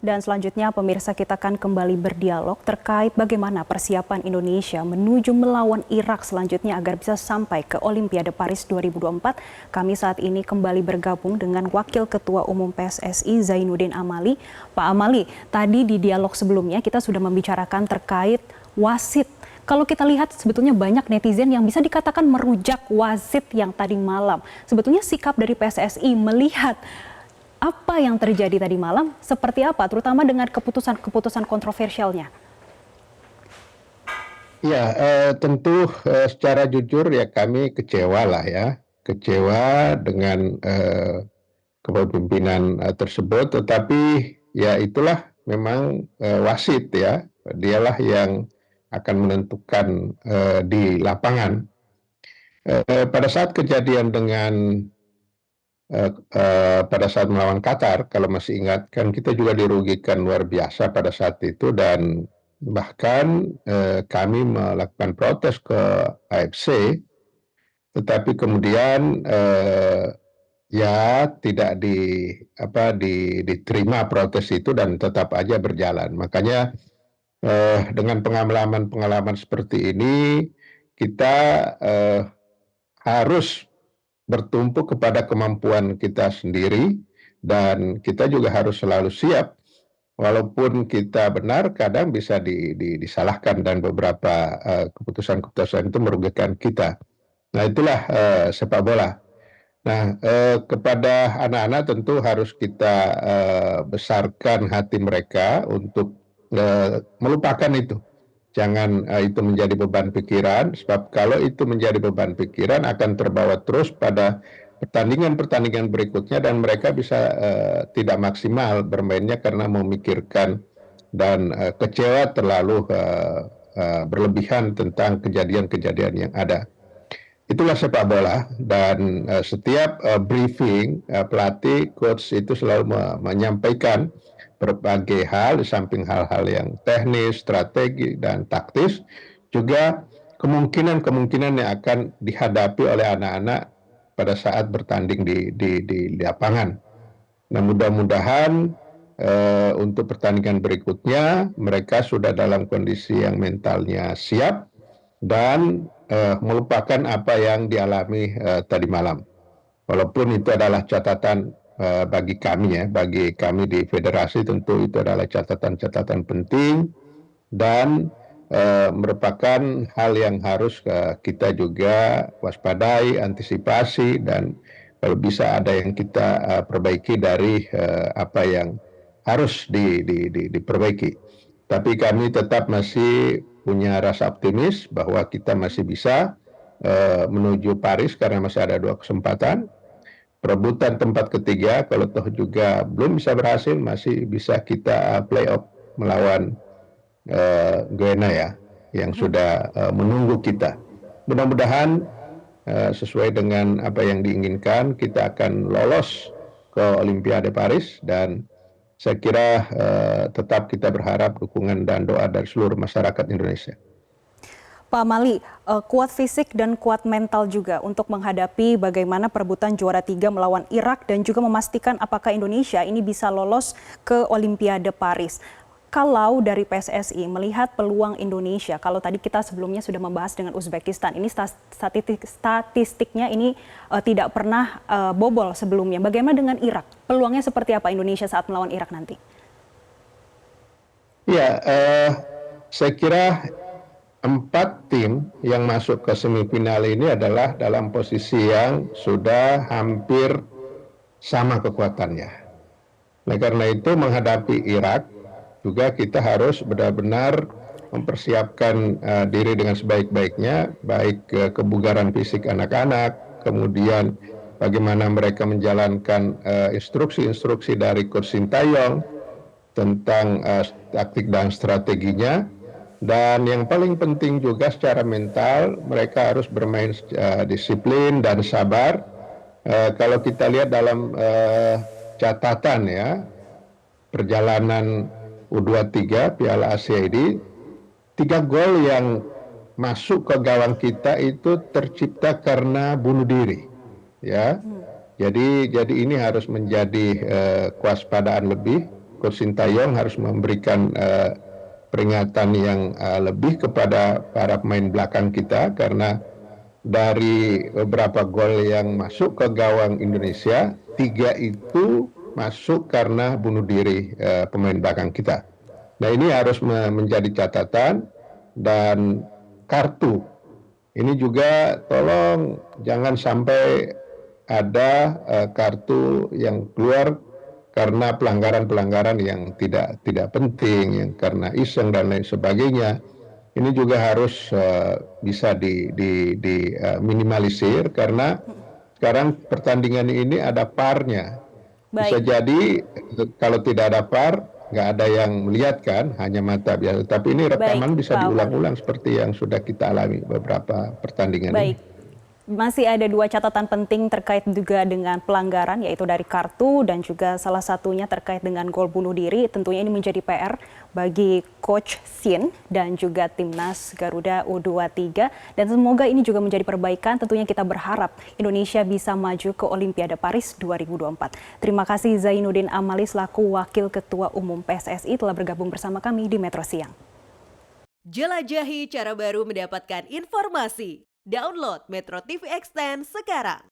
Dan selanjutnya pemirsa kita akan kembali berdialog terkait bagaimana persiapan Indonesia menuju melawan Irak selanjutnya agar bisa sampai ke Olimpiade Paris 2024. Kami saat ini kembali bergabung dengan Wakil Ketua Umum PSSI Zainuddin Amali. Pak Amali, tadi di dialog sebelumnya kita sudah membicarakan terkait wasit. Kalau kita lihat sebetulnya banyak netizen yang bisa dikatakan merujak wasit yang tadi malam. Sebetulnya sikap dari PSSI melihat apa yang terjadi tadi malam seperti apa, terutama dengan keputusan kontroversialnya? Ya, tentu secara jujur ya kami kecewa lah ya, kecewa dengan kepemimpinan tersebut, tetapi ya itulah memang wasit ya, dialah yang akan menentukan di lapangan. Pada saat kejadian dengan pada saat melawan Qatar, kalau masih ingat, kan kita juga dirugikan luar biasa pada saat itu dan bahkan kami melakukan protes ke AFC, tetapi kemudian ya tidak diterima protes itu dan tetap aja berjalan. Makanya dengan pengalaman-pengalaman seperti ini kita harus bertumpu kepada kemampuan kita sendiri dan kita juga harus selalu siap walaupun kita benar kadang bisa disalahkan dan beberapa keputusan-keputusan itu merugikan kita. Nah itulah sepak bola. Nah kepada anak-anak tentu harus kita besarkan hati mereka untuk melupakan itu. Jangan itu menjadi beban pikiran, sebab kalau itu menjadi beban pikiran akan terbawa terus pada pertandingan-pertandingan berikutnya dan mereka bisa tidak maksimal bermainnya karena memikirkan dan kecewa terlalu berlebihan tentang kejadian-kejadian yang ada. Itulah sepak bola dan setiap briefing pelatih, coach itu selalu menyampaikan berbagai hal di samping hal-hal yang teknis, strategi, dan taktis, juga kemungkinan-kemungkinan yang akan dihadapi oleh anak-anak pada saat bertanding di lapangan. Nah, mudah-mudahan untuk pertandingan berikutnya mereka sudah dalam kondisi yang mentalnya siap dan melupakan apa yang dialami tadi malam. Walaupun itu adalah catatan bagi kami ya, bagi kami di federasi tentu itu adalah catatan-catatan penting dan merupakan hal yang harus kita juga waspadai, antisipasi dan kalau bisa ada yang kita perbaiki dari apa yang harus diperbaiki. Tapi kami tetap masih punya rasa optimis bahwa kita masih bisa menuju Paris karena masih ada 2 kesempatan. Perebutan tempat ketiga, kalau toh juga belum bisa berhasil, masih bisa kita playoff melawan Guyana ya, yang sudah menunggu kita. Mudah-mudahan sesuai dengan apa yang diinginkan, kita akan lolos ke Olimpiade Paris dan saya kira tetap kita berharap dukungan dan doa dari seluruh masyarakat Indonesia. Pak Amali, kuat fisik dan kuat mental juga untuk menghadapi bagaimana perebutan juara 3 melawan Irak dan juga memastikan apakah Indonesia ini bisa lolos ke Olimpiade Paris. Kalau dari PSSI melihat peluang Indonesia, kalau tadi kita sebelumnya sudah membahas dengan Uzbekistan, ini statistiknya ini tidak pernah bobol sebelumnya. Bagaimana dengan Irak? Peluangnya seperti apa Indonesia saat melawan Irak nanti? Ya, saya kira 4 tim yang masuk ke semifinal ini adalah dalam posisi yang sudah hampir sama kekuatannya. Nah, karena itu menghadapi Irak juga kita harus benar-benar mempersiapkan diri dengan sebaik-baiknya, baik kebugaran fisik anak-anak, kemudian bagaimana mereka menjalankan instruksi-instruksi dari Coach Sintayong tentang taktik dan strateginya. Dan yang paling penting juga secara mental, mereka harus bermain disiplin dan sabar. Kalau kita lihat dalam catatan ya, perjalanan U23 Piala Asia ini, 3 gol yang masuk ke gawang kita itu tercipta karena bunuh diri. Ya, jadi ini harus menjadi kewaspadaan lebih. Coach Sintayong harus memberikan peringatan yang lebih kepada para pemain belakang kita, karena dari beberapa gol yang masuk ke gawang Indonesia, 3 itu masuk karena bunuh diri pemain belakang kita. Nah, ini harus menjadi catatan. Dan kartu ini juga tolong jangan sampai ada kartu yang keluar karena pelanggaran-pelanggaran yang tidak penting, yang karena iseng dan lain sebagainya. Ini juga harus bisa diminimalisir, karena sekarang pertandingan ini ada VAR-nya. Bisa Baik, jadi kalau tidak ada VAR, nggak ada yang melihat kan, hanya mata biasa. Tapi ini baik rekaman bisa Pak Amal. diulang-ulang seperti yang sudah kita alami beberapa pertandingan ini. Baik. Masih ada 2 catatan penting terkait juga dengan pelanggaran, yaitu dari kartu dan juga salah satunya terkait dengan gol bunuh diri. Tentunya ini menjadi PR bagi Coach Shin dan juga Timnas Garuda U23. Dan semoga ini juga menjadi perbaikan. Tentunya kita berharap Indonesia bisa maju ke Olimpiade Paris 2024. Terima kasih Zainuddin Amali selaku Wakil Ketua Umum PSSI telah bergabung bersama kami di Metro Siang. Jelajahi cara baru mendapatkan informasi. Download Metro TV Extend sekarang.